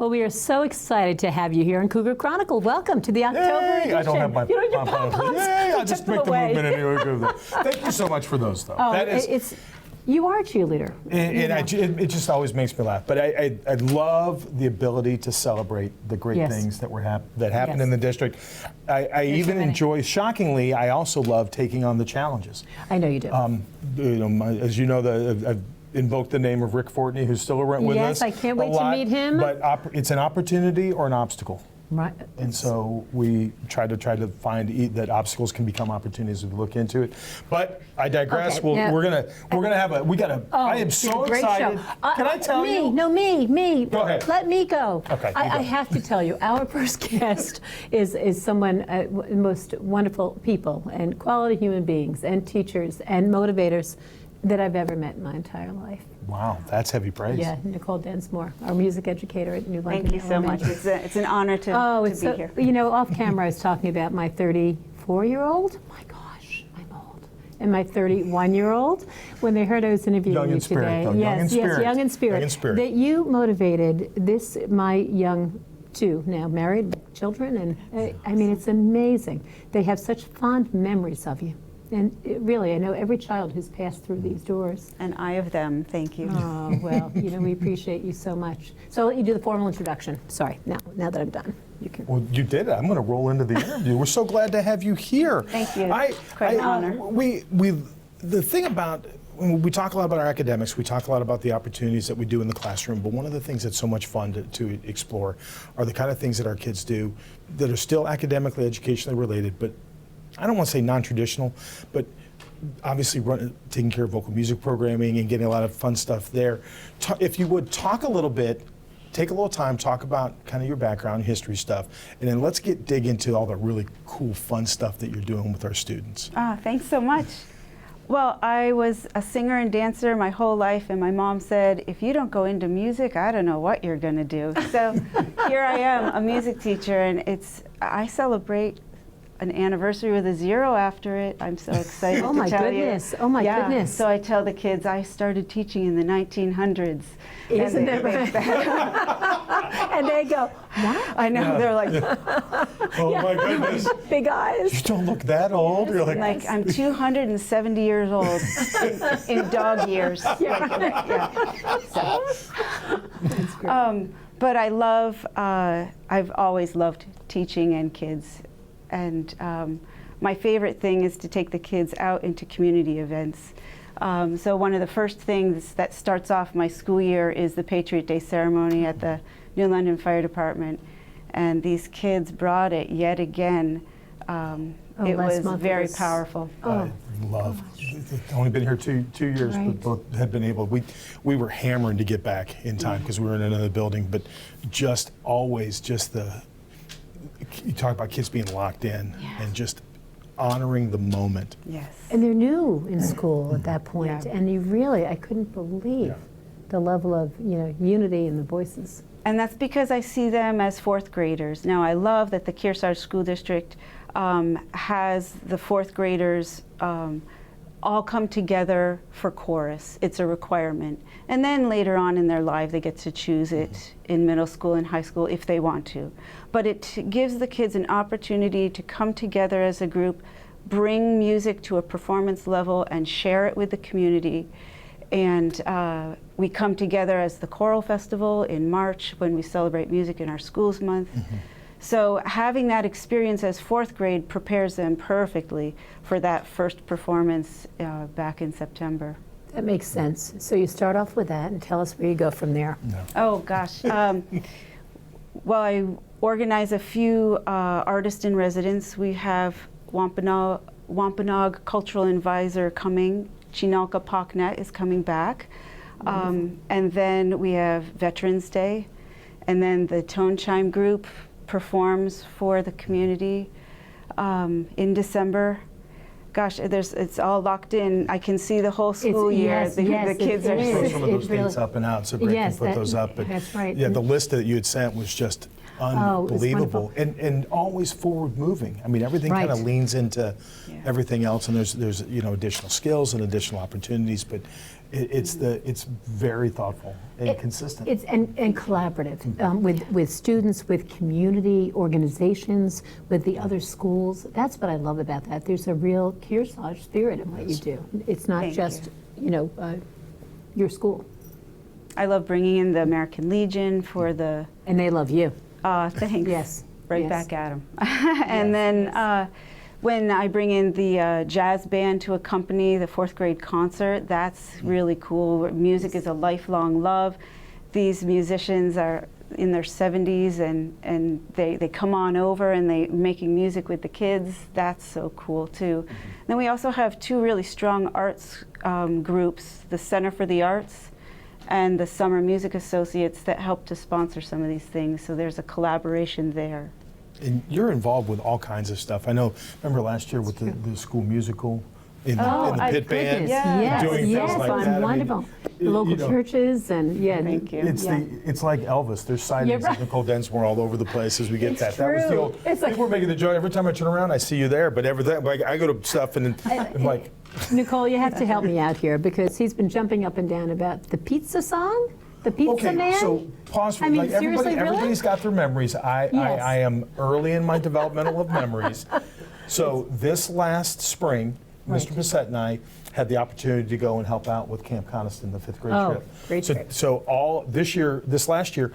Well, we are so excited to have you here in Cougar Chronicle. Welcome to the October edition. I don't have my pom-poms. Yay, I'll just make the away. movement anyway. Thank you so much for those, though. Oh, you are a cheerleader. It just always makes me laugh. But I love the ability to celebrate the great things that happened in the district. I even enjoy, shockingly, I also love taking on the challenges. I know you do. As you know, I've invoked the name of Rick Fortney, who's still with us. Yes, I can't wait to meet him. But it's an opportunity or an obstacle. Right. And so we try to find that obstacles can become opportunities as we look into it. But I digress. Okay, we're gonna have I am so excited. Can I tell you? No, me. Go ahead. Let me go. Okay. I have to tell you, our first guest is someone, most wonderful people and quality human beings and teachers and motivators that I've ever met in my entire life. Wow, that's heavy praise. Yeah, Nichole Densmore, our music educator at New London. Thank you so much. It's an honor to be here. You know, off camera I was talking about my 34-year-old. My gosh, I'm old. And my 31-year-old, when they heard I was interviewing you today. Young in spirit. That you motivated my young two, now married children, and I mean, it's amazing. They have such fond memories of you. And really, I know every child who's passed through these doors. And I of them, thank you. Oh, well, we appreciate you so much. So I'll let you do the formal introduction. Sorry, now that I'm done. You can. Well, you did it. I'm going to roll into the interview. We're so glad to have you here. Thank you. It's quite an honor. The thing about, we talk a lot about our academics, we talk a lot about the opportunities that we do in the classroom, but one of the things that's so much fun to explore are the kind of things that our kids do that are still academically, educationally related, but I don't want to say non-traditional, but obviously taking care of vocal music programming and getting a lot of fun stuff there. If you would talk a little bit, take a little time, talk about kind of your background, history stuff, and then let's dig into all the really cool, fun stuff that you're doing with our students. Thanks so much. Well, I was a singer and dancer my whole life, and my mom said, if you don't go into music, I don't know what you're going to do. So here I am, a music teacher, and I celebrate an anniversary with a 0 after it. I'm so excited to tell you. Oh my goodness. So I tell the kids I started teaching in the 1900s. Isn't it right? And they go, what? I know, Yeah. they're like, Oh my goodness. Big eyes. You don't look that old. You're like I'm 270 years old in dog years. That's great. But I've always loved teaching and kids. And my favorite thing is to take the kids out into community events. So one of the first things that starts off my school year is the Patriot Day ceremony at the New London Fire Department. And these kids brought it yet again. It was very powerful. I love. Only been here two years, but both had been able. We were hammering to get back in time because we were in another building, but just always you talk about kids being locked in and just honoring the moment. Yes. And they're new in school at that point, and I couldn't believe the level of unity in the voices. And that's because I see them as 4th graders. Now I love that the Kearsarge School District has the 4th graders all come together for chorus. It's a requirement. And then later on in their life they get to choose it in middle school and high school if they want to. But it gives the kids an opportunity to come together as a group, bring music to a performance level and share it with the community. And we come together as the Choral Festival in March when we celebrate Music in Our Schools Month. So having that experience as 4th grade prepares them perfectly for that first performance back in September. That makes sense. So you start off with that and tell us where you go from there. No. Oh gosh. Well, I organize a few artist in residence. We have Wampanoag Cultural Advisor coming. Chinalka Paknet is coming back. And then we have Veterans Day. And then the Tone Chime Group performs for the community in December. Gosh, it's all locked in. I can see the whole school year. The kids are. Throw some of those dates up and out so Greg can put those up. But that's right. Yeah, the list that you had sent was just unbelievable, and always forward moving. I mean, everything kind of leans into everything else, and there's additional skills and additional opportunities, but it's very thoughtful and consistent. It's and collaborative with students, with community organizations, with the other schools. That's what I love about that. There's a real Kearsarge spirit in what you do. It's not just your school. I love bringing in the American Legion for the... And they love you. Thanks. Yes. Right back at them. And then when I bring in the jazz band to accompany the 4th grade concert, that's really cool. Music is a lifelong love. These musicians are in their 70s and they come on over and they making music with the kids. That's so cool too. Then we also have 2 really strong arts groups, the Center for the Arts and the Summer Music Associates, that help to sponsor some of these things. So there's a collaboration there. And you're involved with all kinds of stuff. I know, remember last year with the school musical in the pit band, doing things like that. Wonderful. I mean, the local churches and Thank you. It's like Elvis. There's sightings of Nichole Densmore all over the place as we get that. True. That was the old. I think we're making the joke every time I turn around, I see you there. But I go to stuff and I'm like, Nichole, you have to help me out here because he's been jumping up and down about the pizza song. The Pizza Man? So pause for seriously, everybody's got their memories. I am early in my developmental of memories. So this last spring, Mr. Bissett and I had the opportunity to go and help out with Camp Coniston, the 5th grade trip. Great trip. So this last year,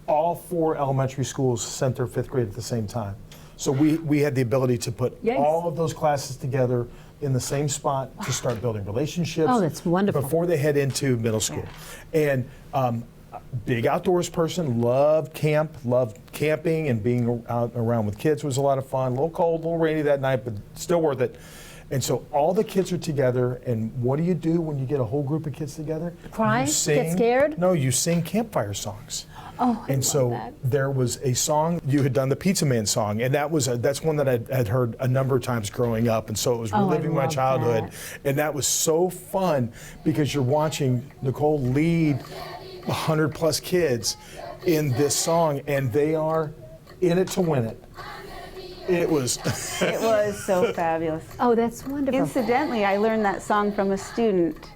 all 4 elementary schools sent their 5th grade at the same time. So we had the ability to put all of those classes together in the same spot to start building relationships. Oh, that's wonderful. Before they head into middle school. And big outdoors person, loved camp, loved camping and being out around with kids was a lot of fun. A little cold, a little rainy that night, but still worth it. And so all the kids are together, and what do you do when you get a whole group of kids together? Cry? You sing, get scared? No, you sing campfire songs. Oh, I and love so that. there was a song, you had done the Pizza Man song, and that's one that I had heard a number of times growing up, and so it was reliving my childhood. And that was so fun because you're watching Nichole lead 100+ kids in this song, and they are in it to win it. It was so fabulous. Oh, that's wonderful. Incidentally, I learned that song from a student.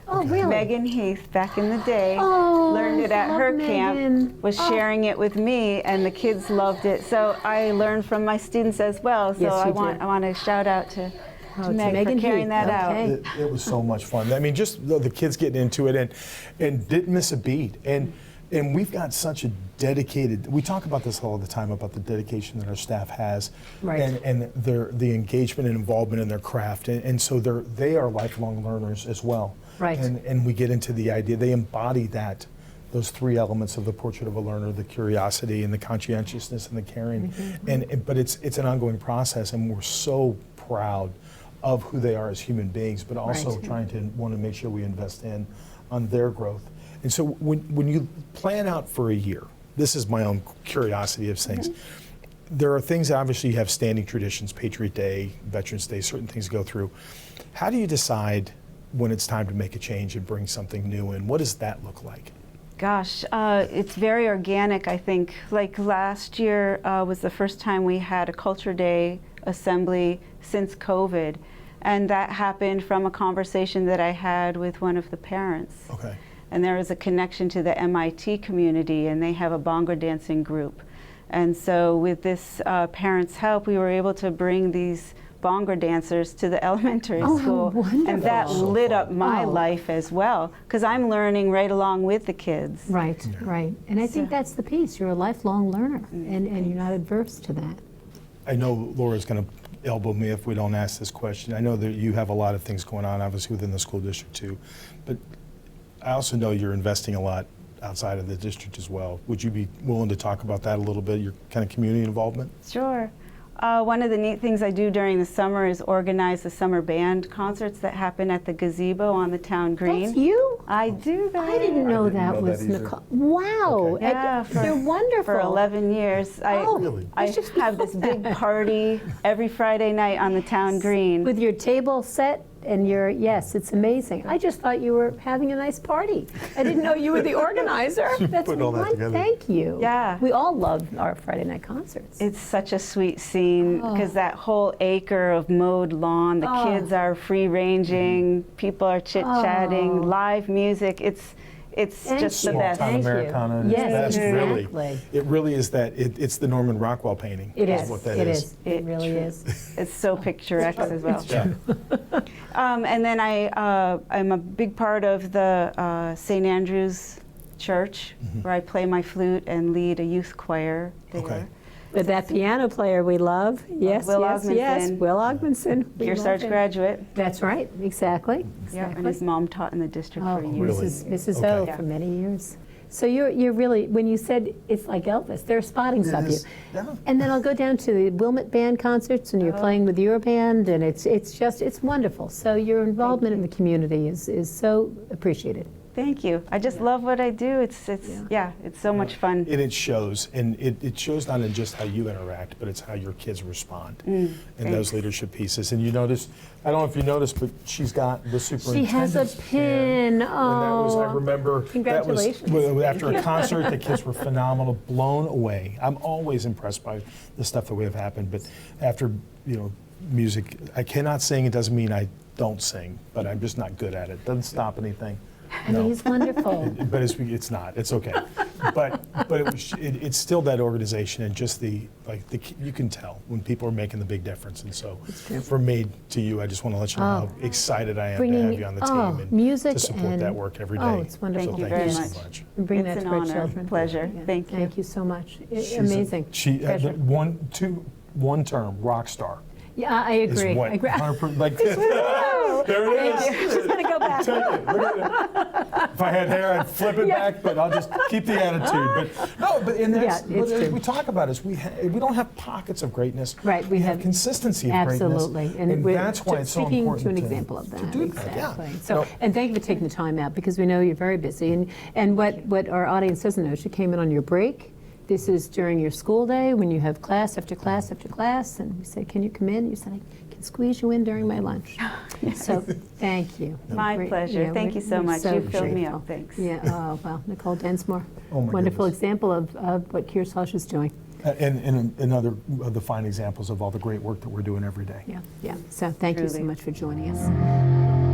Oh, really? Megan Heath, back in the day, Oh, learned it at her Megan. camp, was sharing it with me, and the kids loved it. So I learned from my students as well. So Yes, I you want to shout out to Meg Megan for carrying Heath. that out. Okay. It was so much fun. I mean, just the kids getting into it and didn't miss a beat. And we've got such a dedicated, we talk about this all the time, about the dedication that our staff has, and the engagement and involvement in their craft. And so they are lifelong learners as well. Right. And we get into the idea, they embody those 3 elements of the portrait of a learner, the curiosity and the conscientiousness and the caring. But it's an ongoing process, and we're so proud of who they are as human beings, but also trying to want to make sure we invest on their growth. And so when you plan out for a year, this is my own curiosity of things. There are things, obviously you have standing traditions, Patriot Day, Veterans Day, certain things go through. How do you decide when it's time to make a change and bring something new in? What does that look like? Gosh, it's very organic, I think. Like last year was the first time we had a Culture Day assembly since COVID. And that happened from a conversation that I had with one of the parents. Okay. And there is a connection to the MIT community, and they have a bongo dancing group. And so with this parents' help, we were able to bring these bongo dancers to the elementary school. Wonderful. And that lit up my life as well, because I'm learning right along with the kids. Right, right. And I think that's the piece. You're a lifelong learner, and you're not adverse to that. I know Laura's going to elbow me if we don't ask this question. I know that you have a lot of things going on, obviously, within the school district too. But I also know you're investing a lot outside of the district as well. Would you be willing to talk about that a little bit, your kind of community involvement? Sure. One of the neat things I do during the summer is organize the summer band concerts that happen at the gazebo on the town green. That's you? I do that. I didn't know that was Nichole. Wow. Okay. Yeah, they're wonderful. For 11 years. Really? I have this big party every Friday night on the town green. With your table set And yes, it's amazing. I just thought you were having a nice party. I didn't know you were the organizer. That's put all that together. Thank you. Yeah. We all love our Friday night concerts. It's such a sweet scene because that whole acre of mowed lawn, the kids are free ranging, people are chit-chatting, live music. It's just the best. Small town Americana. Yes, exactly. Really. It really is that. It's the Norman Rockwell painting. It is. What that it is. is. It really is. It's so picturesque as well. It's true. And then I'm a big part of the St. Andrew's Church, where I play my flute and lead a youth choir there. Okay. But that piano player we love, yes, Will yes, yes, Ogmanson. Will Ogmanson. We love Kearsarge him. graduate. That's right, exactly. Yeah, and his mom taught in the district Oh, for years. Really? Mrs. Okay. O for many years. So you're really, when you said it's like Elvis, there are spottings of you. Yeah. And then I'll go down to the Wilmot Band concerts and you're playing with your band and it's wonderful. So your involvement in the community is so appreciated. Thank you. I just love what I do. It's so much fun. And it shows, and it shows not in just how you interact, but it's how your kids respond in those leadership pieces. And you notice, I don't know if you noticed, but she's got the She superintendent's has a pin. And that was, I remember, Congratulations. That was after a concert, the kids were phenomenal, blown away. I'm always impressed by the stuff that we have happened, but after, music, I cannot sing, it doesn't mean I don't sing, but I'm just not good at it. Doesn't stop anything. I mean, he's wonderful. But it's not. It's okay. But it's still that organization and just you can tell when people are making the big difference. And so, from me to you, I just want to let you know how excited I am to have you on the team and music to support that work every day. Oh, it's wonderful. Thank you Thank very you much. so much. And bring It's that an to our honor. children. Pleasure. Yeah. Thank you. Thank you so much. She's Amazing. Pleasure. One term, rock star. Yeah, I Is agree. what? I agree. 100%, like there it is. She's gonna go back. Take it. Look at it. If I had hair, I'd flip it back, but I'll just keep the attitude. And that's Yeah, it's what true. we talk about is we don't have pockets of greatness. Right, we have consistency of absolutely. greatness. And that's why it's so important Speaking to an example of that. to do that. Exactly. Yeah. So, and thank you for taking the time out because we know you're very busy. And what our audience doesn't know, she came in on your break. This is during your school day when you have class after class after class, and we say, "Can you come in?" You said, "I can squeeze you in during my lunch." So, thank you. My pleasure. Yeah, Thank you so we're much. so You filled me grateful. up. Thanks. Yeah. Oh well, Nichole Densmore, Oh, my wonderful goodness. example of what Kearsarge is doing. And another of the fine examples of all the great work that we're doing every day. Yeah. Yeah. So, thank you so Truly. much for joining us.